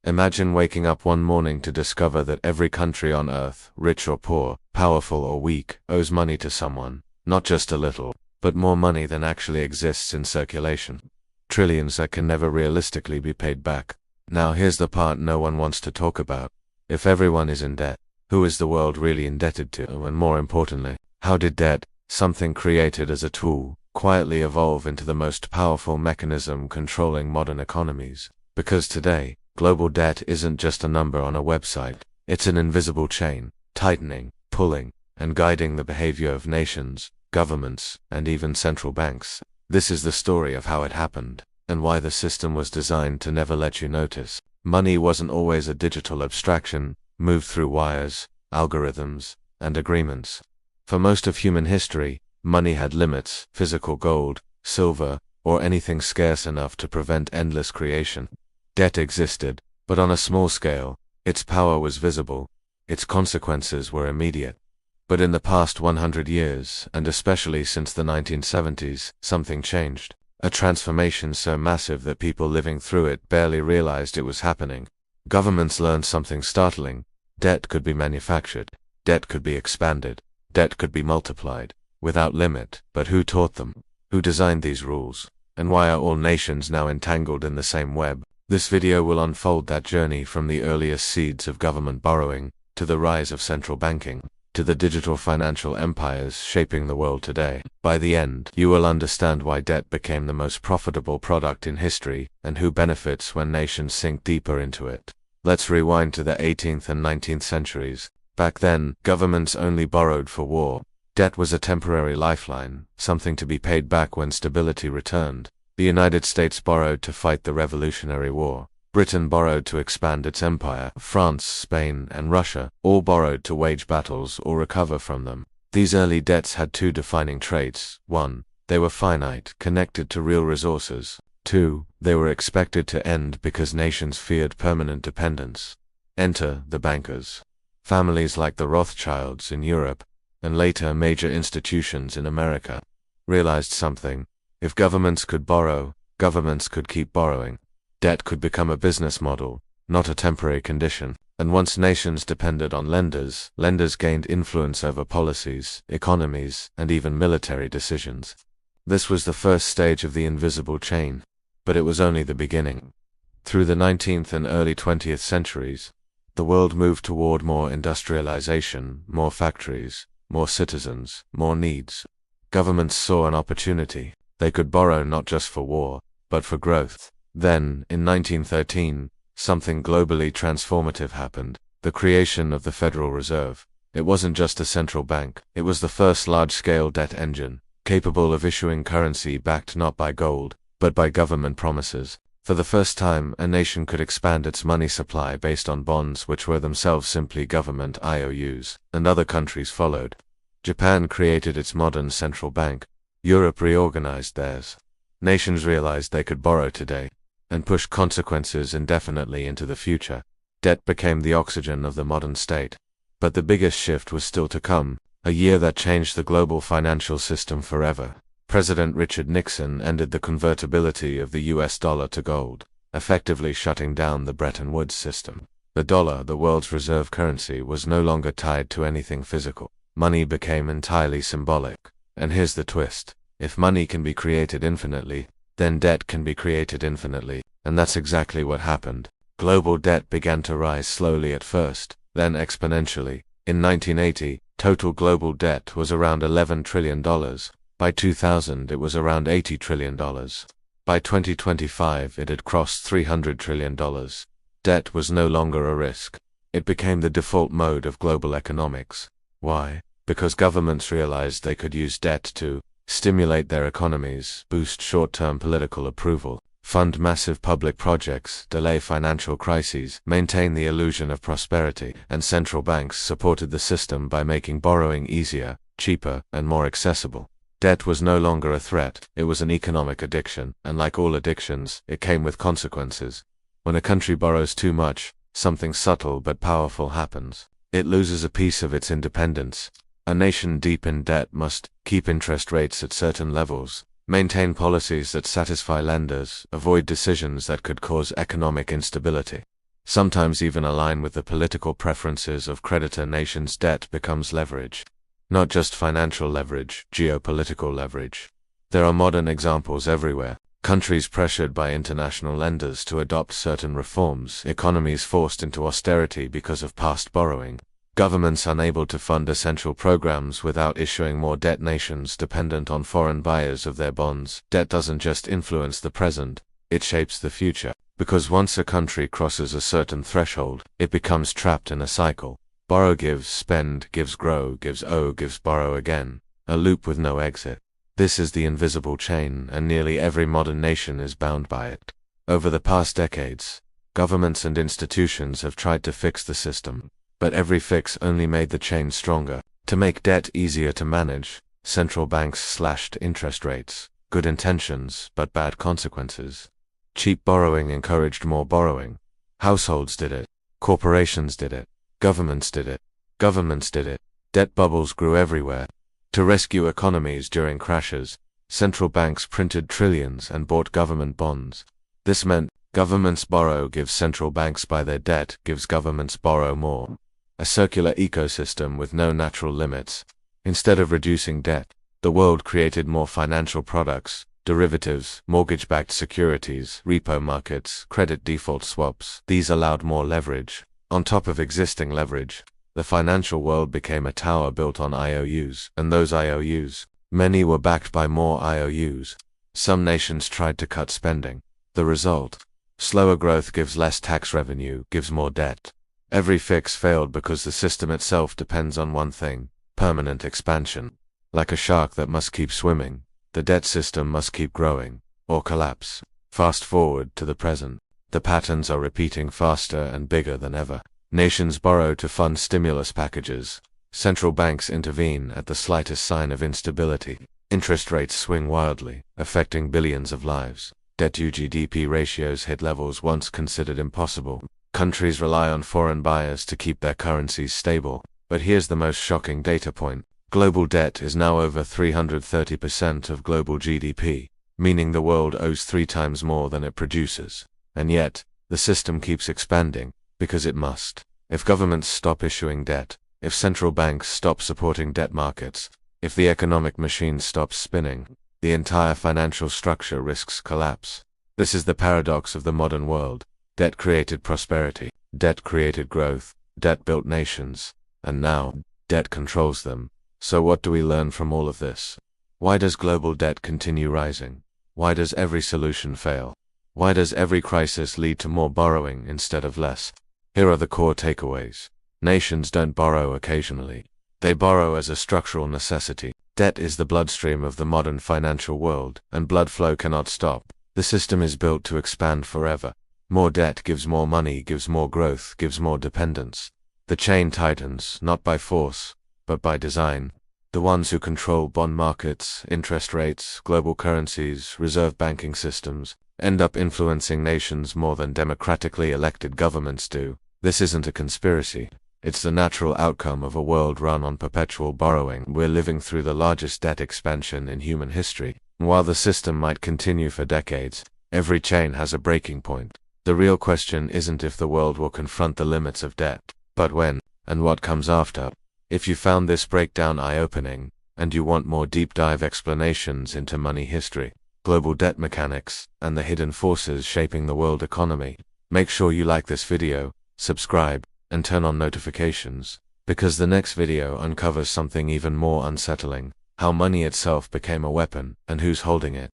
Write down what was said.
Imagine waking up one morning to discover that every country on Earth, rich or poor, powerful or weak, owes money to someone. Not just a little, but more money than actually exists in circulation. Trillions that can never realistically be paid back. Now here's the part no one wants to talk about. If everyone is in debt, who is the world really indebted to? And more importantly, how did debt, something created as a tool, quietly evolve into the most powerful mechanism controlling modern economies? Because today, global debt isn't just a number on a website. It's an invisible chain, tightening, pulling, and guiding the behavior of nations, governments, and even central banks. This is the story of how it happened, and why the system was designed to never let you notice. Money wasn't always a digital abstraction, moved through wires, algorithms, and agreements. For most of human history, money had limits: physical gold, silver, or anything scarce enough to prevent endless creation. Debt existed, but on a small scale. Its power was visible. Its consequences were immediate. But in the past 100 years, and especially since the 1970s, something changed. A transformation so massive that people living through it barely realized it was happening. Governments learned something startling. Debt could be manufactured. Debt could be expanded. Debt could be multiplied, without limit. But who taught them? Who designed these rules? And why are all nations now entangled in the same web? This video will unfold that journey from the earliest seeds of government borrowing, to the rise of central banking, to the digital financial empires shaping the world today. By the end, you will understand why debt became the most profitable product in history, and who benefits when nations sink deeper into it. Let's rewind to the 18th and 19th centuries. Back then, governments only borrowed for war. Debt was a temporary lifeline, something to be paid back when stability returned. The United States borrowed to fight the Revolutionary War. Britain borrowed to expand its empire. France, Spain, and Russia all borrowed to wage battles or recover from them. These early debts had two defining traits. 1. They were finite, connected to real resources. 2. They were expected to end because nations feared permanent dependence. Enter the bankers. Families like the Rothschilds in Europe, and later major institutions in America, realized something. If governments could borrow, governments could keep borrowing. Debt could become a business model, not a temporary condition. And once nations depended on lenders, lenders gained influence over policies, economies, and even military decisions. This was the first stage of the invisible chain, but it was only the beginning. Through the 19th and early 20th centuries, the world moved toward more industrialization, more factories, more citizens, more needs. Governments saw an opportunity. They could borrow not just for war, but for growth. Then, in 1913, something globally transformative happened: the creation of the Federal Reserve. It wasn't just a central bank, it was the first large-scale debt engine, capable of issuing currency backed not by gold, but by government promises. For the first time, a nation could expand its money supply based on bonds which were themselves simply government IOUs, and other countries followed. Japan created its modern central bank. Europe reorganized theirs. Nations realized they could borrow today, and push consequences indefinitely into the future. Debt became the oxygen of the modern state. But the biggest shift was still to come, a year that changed the global financial system forever. President Richard Nixon ended the convertibility of the US dollar to gold, effectively shutting down the Bretton Woods system. The dollar, the world's reserve currency, was no longer tied to anything physical. Money became entirely symbolic. And here's the twist: if money can be created infinitely, then debt can be created infinitely. And that's exactly what happened. Global debt began to rise slowly at first, then exponentially. In 1980, total global debt was around $11 trillion. By 2000, it was around $80 trillion. By 2025, it had crossed $300 trillion. Debt was no longer a risk. It became the default mode of global economics. Why? Because governments realized they could use debt to stimulate their economies, boost short-term political approval, fund massive public projects, delay financial crises, maintain the illusion of prosperity, and central banks supported the system by making borrowing easier, cheaper, and more accessible. Debt was no longer a threat, it was an economic addiction, and like all addictions, it came with consequences. When a country borrows too much, something subtle but powerful happens. It loses a piece of its independence. A nation deep in debt must keep interest rates at certain levels, maintain policies that satisfy lenders, avoid decisions that could cause economic instability. sometimes even align with the political preferences of creditor nations. Debt becomes leverage. Not just financial leverage, geopolitical leverage. There are modern examples everywhere. Countries pressured by international lenders to adopt certain reforms, economies forced into austerity because of past borrowing, governments unable to fund essential programs without issuing more debt, nations dependent on foreign buyers of their bonds. Debt doesn't just influence the present, it shapes the future, because once a country crosses a certain threshold, it becomes trapped in a cycle. Borrow gives, spend gives, grow gives, owe gives, borrow again, a loop with no exit. This is the invisible chain, and nearly every modern nation is bound by it. Over the past decades, governments and institutions have tried to fix the system, but every fix only made the chain stronger. To make debt easier to manage, central banks slashed interest rates. Good intentions, but bad consequences. Cheap borrowing encouraged more borrowing. Households did it. Corporations did it. Governments did it. Governments did it. Debt bubbles grew everywhere. To rescue economies during crashes, central banks printed trillions and bought government bonds. This meant governments borrow gives central banks buy their debt gives governments borrow more. A circular ecosystem with no natural limits. Instead of reducing debt, the world created more financial products, derivatives, mortgage-backed securities, repo markets, credit default swaps. These allowed more leverage. On top of existing leverage, the financial world became a tower built on IOUs, and those IOUs, many were backed by more IOUs. Some nations tried to cut spending. The result? Slower growth gives less tax revenue, gives more debt. Every fix failed because the system itself depends on one thing: permanent expansion. Like a shark that must keep swimming, the debt system must keep growing, or collapse. Fast forward to the present. The patterns are repeating faster and bigger than ever. Nations borrow to fund stimulus packages. Central banks intervene at the slightest sign of instability. Interest rates swing wildly, affecting billions of lives. Debt-to-GDP ratios hit levels once considered impossible. Countries rely on foreign buyers to keep their currencies stable. But here's the most shocking data point. Global debt is now over 330% of global GDP, meaning the world owes 3 times more than it produces. And yet, the system keeps expanding, because it must. If governments stop issuing debt, if central banks stop supporting debt markets, if the economic machine stops spinning, the entire financial structure risks collapse. This is the paradox of the modern world. Debt created prosperity, debt created growth, debt built nations, and now, debt controls them. So what do we learn from all of this? Why does global debt continue rising? Why does every solution fail? Why does every crisis lead to more borrowing instead of less? Here are the core takeaways. Nations don't borrow occasionally. They borrow as a structural necessity. Debt is the bloodstream of the modern financial world, and blood flow cannot stop. The system is built to expand forever. More debt gives more money, gives more growth, gives more dependence. The chain tightens, not by force, but by design. The ones who control bond markets, interest rates, global currencies, reserve banking systems, end up influencing nations more than democratically elected governments do. This isn't a conspiracy. It's the natural outcome of a world run on perpetual borrowing. We're living through the largest debt expansion in human history. While the system might continue for decades, every chain has a breaking point. The real question isn't if the world will confront the limits of debt, but when, and what comes after. If you found this breakdown eye-opening, and you want more deep-dive explanations into money history, global debt mechanics, and the hidden forces shaping the world economy, make sure you like this video, subscribe, and turn on notifications, because the next video uncovers something even more unsettling: how money itself became a weapon, and who's holding it.